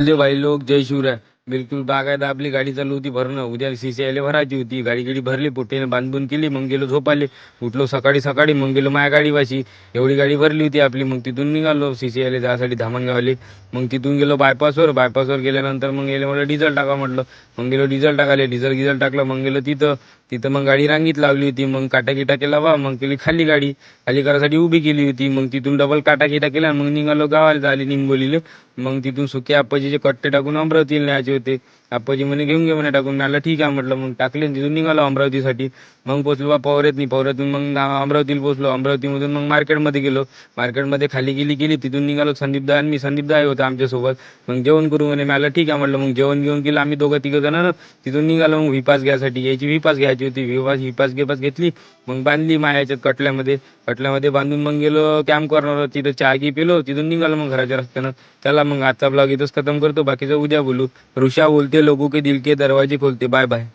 जे भाई लोक जय शिवराय. बिलकुल बागायत आपली गाडी चालू होती भरणं. उद्या CCI भरायची होती. गाडी गिडी भरली, पोट्याने बांधून केली. मग गेलो झोपाले. उठलो सकाळी सकाळी, मग गेलो माझ्या गाडीपाशी. एवढी गाडी भरली होती आपली. मग तिथून निघालो CCI जायसाठी धामणगावले. मग तिथून गेलो बायपासवर गेल्यानंतर मग गेले म्हटलं डिझेल टाका म्हटलं. मग गेलो डिझेल टाकाले. डिझेल टाकलं. मग गेलो तिथं. तिथं मग गाडी रांगीत लावली होती. मग काटा केला मग केली खाली गाडी. खाली करायसाठी उभी केली होती. मग तिथून डबल काटा केला. मग निघालो गावाला झाली निंबोलीला. मग तिथून सुके आप्पाजीचे कट्टे टाकून अमरावतीला न्यायचे होते. आप्पाजी म्हणे घेऊन घे म्हणे टाकून. मला ठीक आहे म्हटलं. मग टाकले तिथून निघालो अमरावतीसाठी. मग पोचलो बा पवऱ्यातून मग अमरावतीला पोचलो. अमरावतीमधून मग मार्केटमध्ये गेलो. मार्केटमध्ये खाली गेली. तिथून निघालो संदीपदा आणि मी. संदीपदा होता आमच्यासोबत. मग जेवण करू म्हणे. मला ठीक आहे म्हटलं. मग जेवण घेऊन गेलं आम्ही दोघं तिघं जण. तिथून निघालो मग व्हीपास घ्यायसाठी. याची व्हीपास घ्यायची होती. व्हीपास घेतली. मग बांधली मायाच्यात कटल्यामध्ये बांधून मग गेलो कॅम्प कॉर्नरवर. तिथं चहा घी पिलो. तिथून निघालो मग घराच्या रस्त्यानं. चला मग आजचा ब्लॉग इथंच खतम करतो. बाकीचं उद्या बोलू. ऋषा बोलते लोगों के दिल के दरवाजे खोलते. Bye bye.